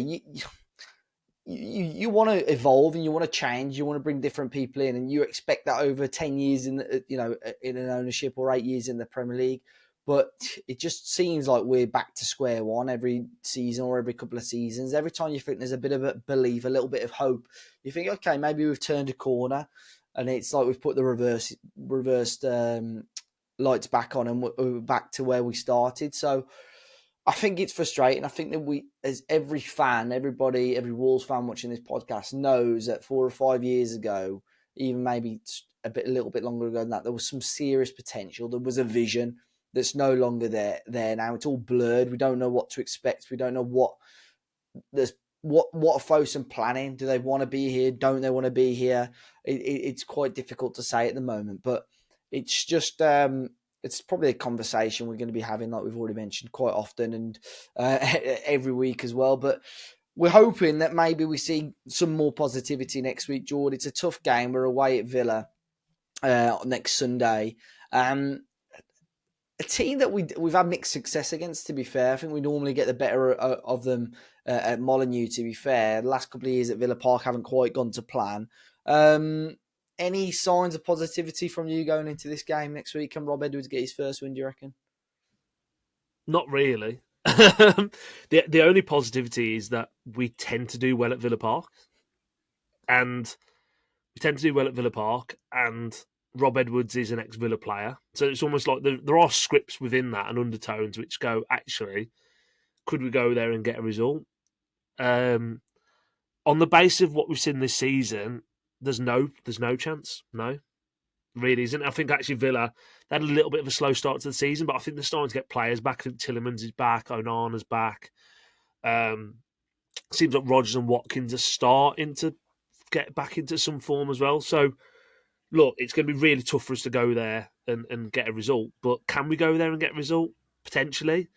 you want to evolve and you want to change. You want to bring different people in, and you expect that over 10 years in in an ownership or 8 years in the Premier League. But it just seems like we're back to square one every season or every couple of seasons. Every time you think there's a bit of a belief, a little bit of hope, you think, okay, maybe we've turned a corner, and it's like we've put the reversed lights back on and we're back to where we started. So I think it's frustrating. I think that we, as every fan, every Wolves fan watching this podcast knows that 4 or 5 years ago, even maybe a little bit longer ago than that, there was some serious potential. There was a vision that's no longer there now. It's all blurred. We don't know what to expect. We don't know what are Fosun planning. Do they want to be here? Don't they want to be here? It's quite difficult to say at the moment, but it's just it's probably a conversation we're going to be having, like we've already mentioned, quite often and every week as well. But we're hoping that maybe we see some more positivity next week, Jord. It's a tough game. We're away at Villa next Sunday. A team that we've had mixed success against, to be fair. I think we normally get the better of them at Molineux, to be fair. The last couple of years at Villa Park haven't quite gone to plan. Any signs of positivity from you going into this game next week? Can Rob Edwards get his first win, do you reckon? Not really. The only positivity is that we tend to do well at Villa Park. And Rob Edwards is an ex-Villa player. So it's almost like there are scripts within that and undertones which go, actually, could we go there and get a result? On the basis of what we've seen this season, there's no chance. No, really isn't. I think actually Villa, they had a little bit of a slow start to the season, but I think they're starting to get players back. I think Tillemans is back, Onana's back. Seems like Rodgers and Watkins are starting to get back into some form as well. So, look, it's going to be really tough for us to go there and get a result. But can we go there and get a result? Potentially.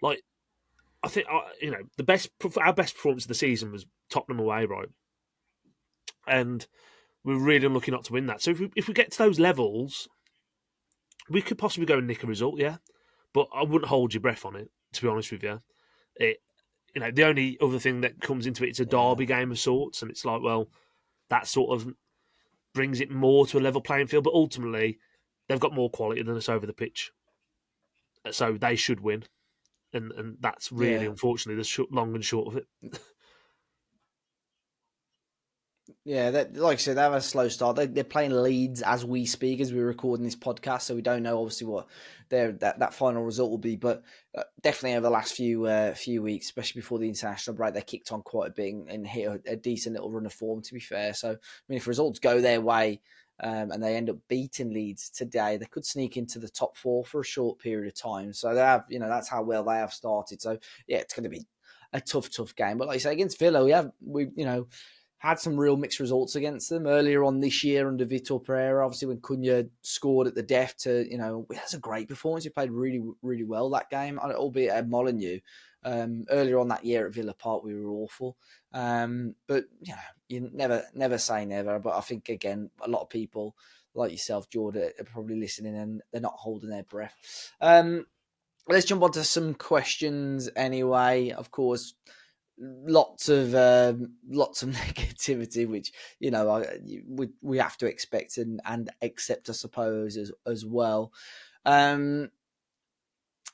Like, I think, our best performance of the season was Tottenham away, right? And we're really unlucky not to win that. So if we get to those levels, we could possibly go and nick a result, yeah. But I wouldn't hold your breath on it, to be honest with you. The only other thing that comes into it's a derby game of sorts, and it's like, well, that sort of brings it more to a level playing field. But ultimately, they've got more quality than us over the pitch, so they should win. And that's really, unfortunately, the long and short of it. Yeah, like I said, they have a slow start. They're playing Leeds as we speak, as we're recording this podcast, so we don't know obviously what that final result will be. But definitely over the last few weeks, especially before the international break, they kicked on quite a bit and hit a decent little run of form. To be fair, so I mean, if results go their way and they end up beating Leeds today, they could sneak into the top 4 for a short period of time. So they have, that's how well they have started. So yeah, it's going to be a tough game. But like I say, against Villa, we had some real mixed results against them earlier on this year under Vitor Pereira. Obviously, when Cunha scored at the death that's a great performance. He played really, really well that game, albeit at Molineux. Earlier on that year at Villa Park, we were awful. But you never say never. But I think, again, a lot of people like yourself, Jord, are probably listening and they're not holding their breath. Let's jump on to some questions anyway. Of course, lots of negativity, which we have to expect and accept, I suppose, as well.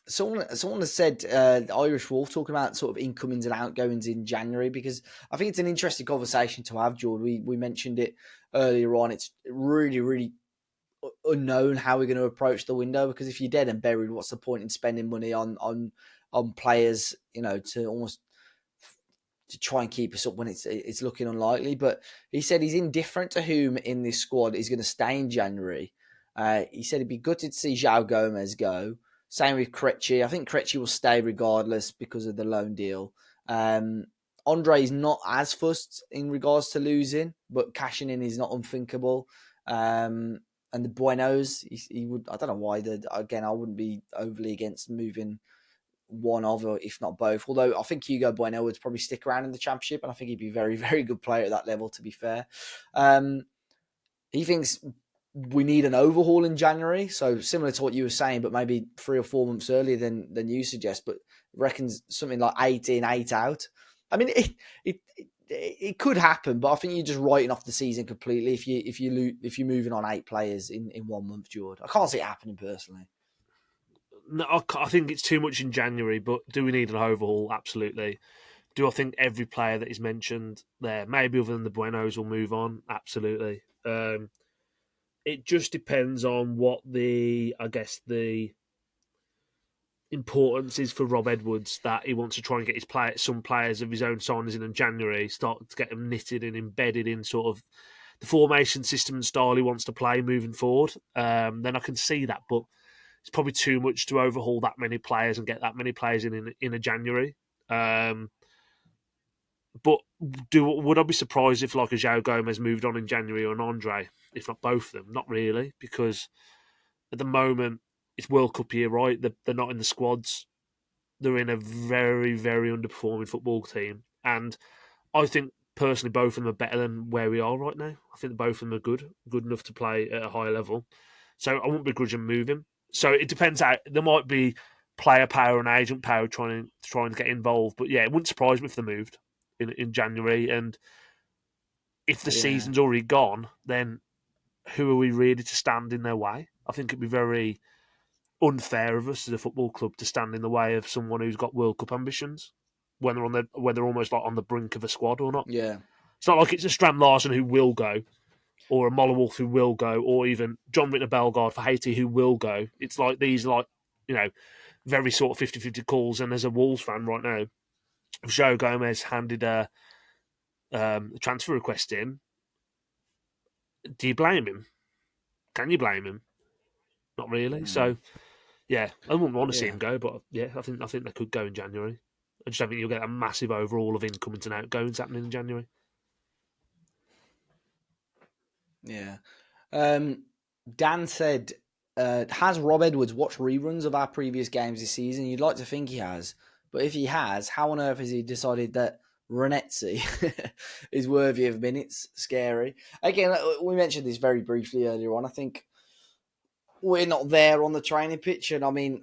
Someone has said Irish Wolf talking about sort of incomings and outgoings in January, because I think it's an interesting conversation to have, Jord. We mentioned it earlier on. It's really, really unknown how we're going to approach the window, because if you're dead and buried, what's the point in spending money on players, to try and keep us up when it's looking unlikely. But he said he's indifferent to whom in this squad is going to stay in January. He said he'd be gutted to see João Gomez go. Same with Krejci. I think Krejci will stay regardless because of the loan deal. Andre is not as fussed in regards to losing, but cashing in is not unthinkable. And the Buenos, he would. I don't know why. Again, I wouldn't be overly against moving one of, or if not both. Although I think Hugo Bueno would probably stick around in the championship, and I think he'd be a very, very good player at that level. To be fair, he thinks we need an overhaul in January. So similar to what you were saying, but maybe 3 or 4 months earlier than you suggest. But reckons something like 8 in, 8 out. I mean, it could happen, but I think you're just writing off the season completely if you're moving on 8 players in 1 month, Jord. I can't see it happening personally. No, I think it's too much in January, but do we need an overhaul? Absolutely. Do I think every player that is mentioned there, maybe other than the Buenos, will move on? Absolutely. It just depends on what the importance is for Rob Edwards, that he wants to try and get some players of his own signings in January, start to get them knitted and embedded in sort of the formation system and style he wants to play moving forward. Then I can see that, but it's probably too much to overhaul that many players and get that many players in a January. But would I be surprised if like a João Gomez moved on in January, or an Andre, if not both of them? Not really, because at the moment it's World Cup year, right? They're not in the squads. They're in a very, very underperforming football team, and I think personally both of them are better than where we are right now. I think both of them are good enough to play at a high level. So I wouldn't begrudge them moving. So it depends. There might be player power and agent power trying to get involved, but yeah, it wouldn't surprise me if they moved in January. And if the season's already gone, then who are we really to stand in their way? I think it'd be very unfair of us as a football club to stand in the way of someone who's got World Cup ambitions when they're almost like on the brink of a squad or not. Yeah, it's not like it's a Strand Larsen who will go, or a Mollewolf who will go, or even John Ritter Bellegarde for Haiti who will go. It's like these very sort of 50-50 calls. And as a Wolves fan right now, if João Gomez handed a transfer request in, do you blame him? Can you blame him? Not really. So yeah, I wouldn't want to see him go, but yeah, I think they could go in January. I just don't think you'll get a massive overhaul of incomings and outgoings happening in January. Yeah. Dan said, has Rob Edwards watched reruns of our previous games this season? You'd like to think he has, but if he has, how on earth has he decided that Renetzi is worthy of minutes? Scary. Again, we mentioned this very briefly earlier on. I think we're not there on the training pitch, and I mean,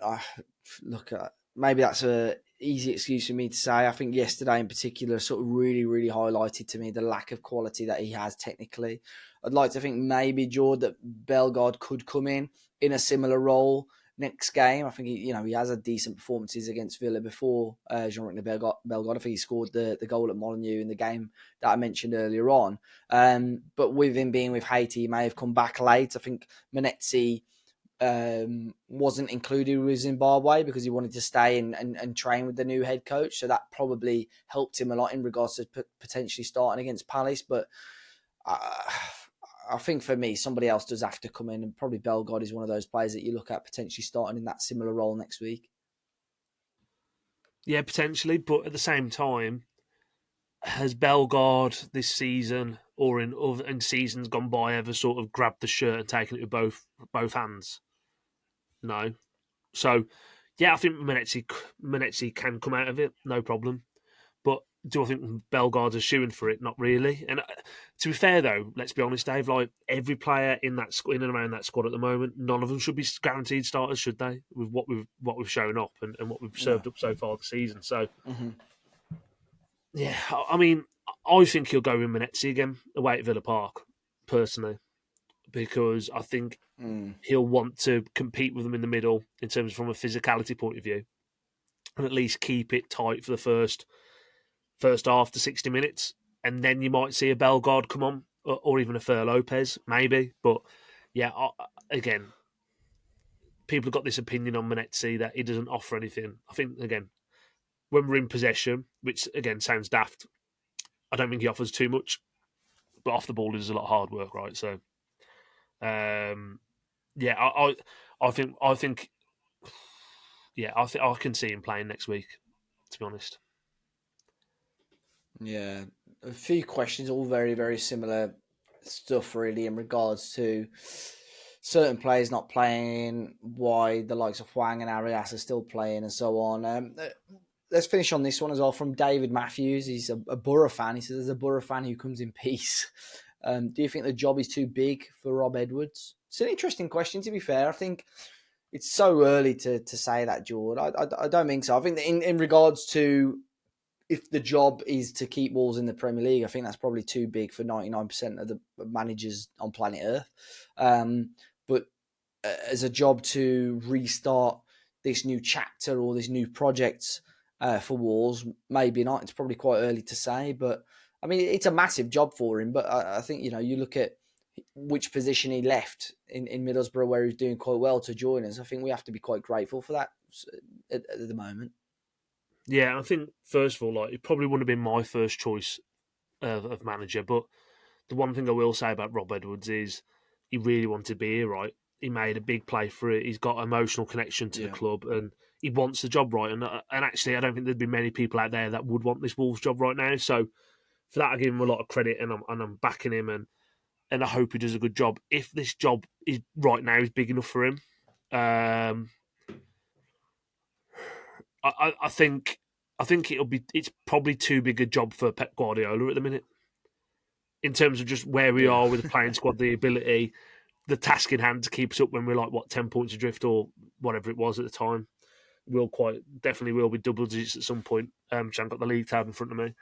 look, maybe that's a easy excuse for me to say. I think yesterday in particular sort of really, really highlighted to me the lack of quality that he has technically. I'd like to think maybe, Jord, that Bellegarde could come in a similar role next game. I think he has had decent performances against Villa before. Jean-Luc Bellegarde, I think he scored the goal at Molineux in the game that I mentioned earlier on. But with him being with Haiti, he may have come back late. I think Menezzi wasn't included with Zimbabwe because he wanted to stay and train with the new head coach. So that probably helped him a lot in regards to potentially starting against Palace. But I think for me, somebody else does have to come in, and probably Bellegarde is one of those players that you look at potentially starting in that similar role next week. Yeah, potentially. But at the same time, has Bellegarde this season or in seasons gone by ever sort of grabbed the shirt and taken it with both hands? No. So, yeah, I think Menezzi can come out of it, no problem. But do I think Bellegarde's a shoo-in for it? Not really. And to be fair, though, let's be honest, Dave. Like every player in and around that squad at the moment, none of them should be guaranteed starters, should they? With what we've shown up and what we've served up so far this season. So, yeah, I mean, I think he'll go with Menezzi again away at Villa Park, personally, because I think he'll want to compete with them in the middle in terms from a physicality point of view, and at least keep it tight for the first half to 60 minutes, and then you might see a Bellegarde come on, or even a Fer Lopez, maybe. But yeah, again, people have got this opinion on Menezzi that he doesn't offer anything. I think, again, when we're in possession, which again sounds daft, I don't think he offers too much, but off the ball he does a lot of hard work, right? So, yeah, I think, yeah, I can see him playing next week, to be honest. Yeah, a few questions, all very, very similar stuff, really, in regards to certain players not playing, why the likes of Huang and Arias are still playing, and so on. Let's finish on this one as well from David Matthews. He's a Borough fan. He says, "There's a Borough fan who comes in peace. Do you think the job is too big for Rob Edwards?" It's an interesting question, to be fair. I think it's so early to say that, Jord. I don't think so. I think that in regards to if the job is to keep Wolves in the Premier League, I think that's probably too big for 99% of the managers on planet Earth. But as a job to restart this new chapter or this new project for Wolves, maybe not. It's probably quite early to say, but I mean, it's a massive job for him. But I think, you look at which position he left in Middlesbrough, where he's doing quite well, to join us. I think we have to be quite grateful for that at the moment. Yeah, I think first of all, like it probably wouldn't have been my first choice of manager, but the one thing I will say about Rob Edwards is he really wanted to be here, right? He made a big play for it. He's got an emotional connection to the Yeah. club, and he wants the job right. And actually, I don't think there'd be many people out there that would want this Wolves job right now. So for that, I give him a lot of credit, and I'm backing him, and I hope he does a good job. If this job is right now is big enough for him, I think it's probably too big a job for Pep Guardiola at the minute in terms of just where we Yeah. are with the playing squad, the ability, the task in hand to keep us up when we're like 10 points adrift or whatever it was at the time. We'll quite definitely will be double digits at some point. Which I haven't got the league tab in front of me.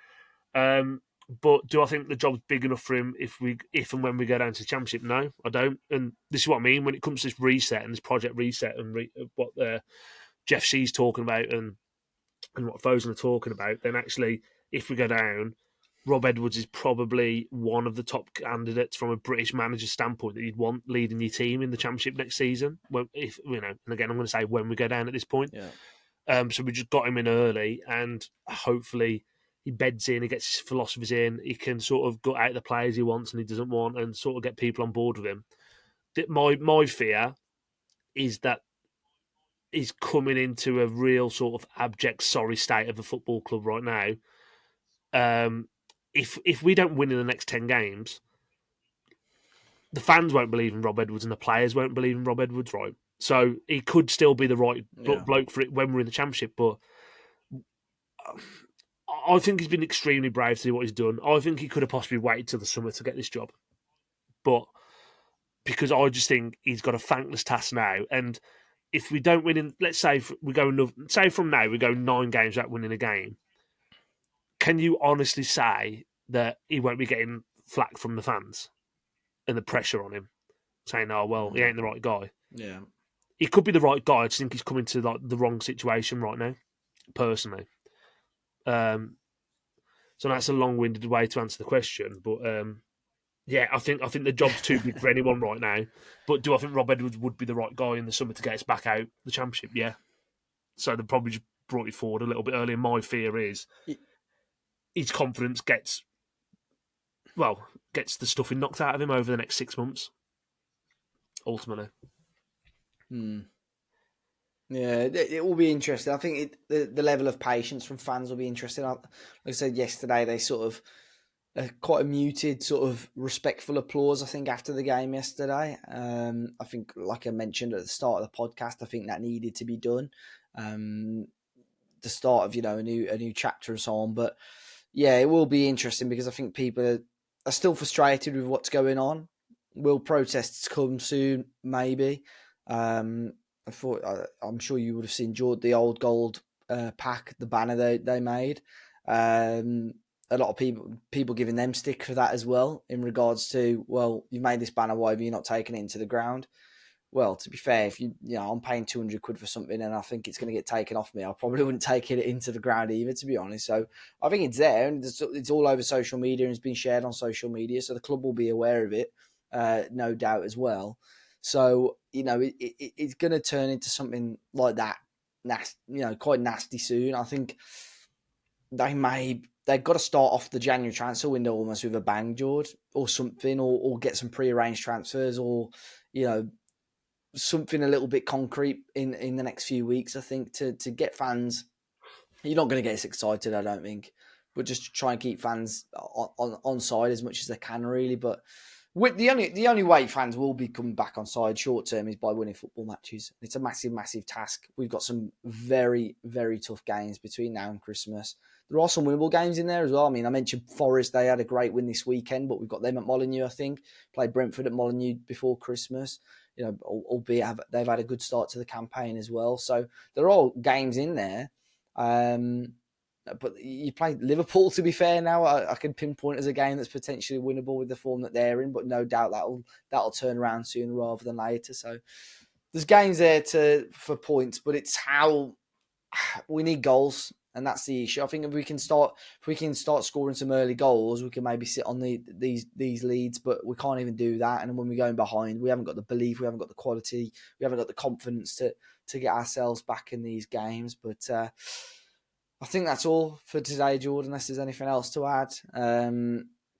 But do I think the job's big enough for him if and when we go down to the Championship? No, I don't. And this is what I mean when it comes to this reset and this project reset and what Jeff C's talking about and what Fosen are talking about. Then actually, if we go down, Rob Edwards is probably one of the top candidates from a British manager standpoint that you'd want leading your team in the Championship next season. Well, if and again, I'm going to say when we go down at this point. Yeah. So we just got him in early, and hopefully he beds in, he gets his philosophies in, he can sort of gut out the players he wants and he doesn't want, and sort of get people on board with him. My fear is that he's coming into a real sort of abject sorry state of a football club right now. If we don't win in the next 10 games, the fans won't believe in Rob Edwards and the players won't believe in Rob Edwards, right? So he could still be the right Yeah. bloke for it when we're in the Championship, but I think he's been extremely brave to do what he's done. I think he could have possibly waited till the summer to get this job, but because I just think he's got a thankless task now, and if we don't win in, let's say we go say from now we go 9 games without winning a game, can you honestly say that he won't be getting flack from the fans and the pressure on him, saying, "Oh well, he ain't the right guy." Yeah. He could be the right guy. I just think he's coming to like the wrong situation right now, personally. Um, so that's a long-winded way to answer the question, but yeah, I think the job's too big for anyone right now. But do I think Rob Edwards would be the right guy in the summer to get us back out the Championship? Yeah. So they probably just brought it forward a little bit earlier. My fear is his confidence gets the stuffing knocked out of him over the next 6 months. Ultimately, Yeah, it will be interesting. I think the level of patience from fans will be interesting. Like I said yesterday, they sort of quite a muted, sort of respectful applause, I think, after the game yesterday. I think, like I mentioned at the start of the podcast, I think that needed to be done. The start of a new chapter and so on. But yeah, it will be interesting because I think people are still frustrated with what's going on. Will protests come soon? Maybe. I'm sure you would have seen Jord, the old gold pack, the banner they made. A lot of people giving them stick for that as well, in regards to, well, you've made this banner, why have you not taken it into the ground? Well, to be fair, if I'm paying 200 quid for something and I think it's going to get taken off me, I probably wouldn't take it into the ground either, to be honest. So I think it's there and it's all over social media and it's been shared on social media. So the club will be aware of it, no doubt as well. So, it's going to turn into something like that, quite nasty soon. I think they've got to start off the January transfer window almost with a bang, George, or something, or get some prearranged transfers, or something a little bit concrete in the next few weeks. I think to get fans, you're not going to get as excited, I don't think, but just to try and keep fans on side as much as they can, really. But the only way fans will be coming back on side short term is by winning football matches. It's a massive task. We've got some very, very tough games between now and Christmas. There are some winnable games in there as well. I mean, I mentioned Forest. They had a great win this weekend, but we've got them at Molineux, I think. Played Brentford at Molineux before Christmas. You know, albeit they've had a good start to the campaign as well. So there are all games in there. But you play Liverpool, to be fair now. I can pinpoint as a game that's potentially winnable with the form that they're in, but no doubt that'll turn around sooner rather than later. So there's games there for points, but it's how we need goals, and that's the issue. I think if we can start scoring some early goals, we can maybe sit on these leads, but we can't even do that. And when we're going behind, we haven't got the belief, we haven't got the quality, we haven't got the confidence to get ourselves back in these games. But I think that's all for today, Jord, unless there's anything else to add.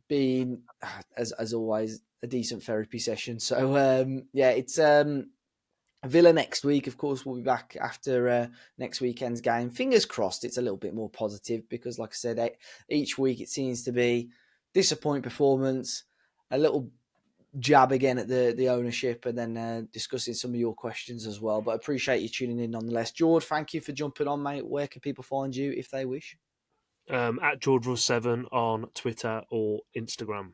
Being, as always, a decent therapy session. So, it's Villa next week. Of course, we'll be back after next weekend's game. Fingers crossed it's a little bit more positive because, like I said, each week it seems to be disappointing performance, a little jab again at the ownership, and then discussing some of your questions as well. But I appreciate you tuning in nonetheless. Jord, thank you for jumping on, mate. Where can people find you if they wish? At Jord7 on Twitter or Instagram.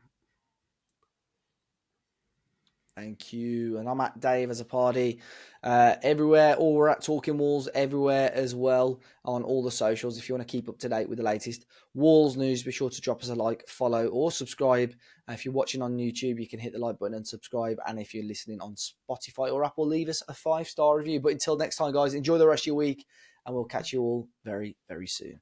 Thank you. And I'm at Dave as a party everywhere, or we're at Talking Walls everywhere as well on all the socials. If you want to keep up to date with the latest Walls news, be sure to drop us a like, follow, or subscribe. If you're watching on YouTube, you can hit the like button and subscribe. And if you're listening on Spotify or Apple, leave us a 5-star review. But until next time, guys, enjoy the rest of your week, and we'll catch you all very, very soon.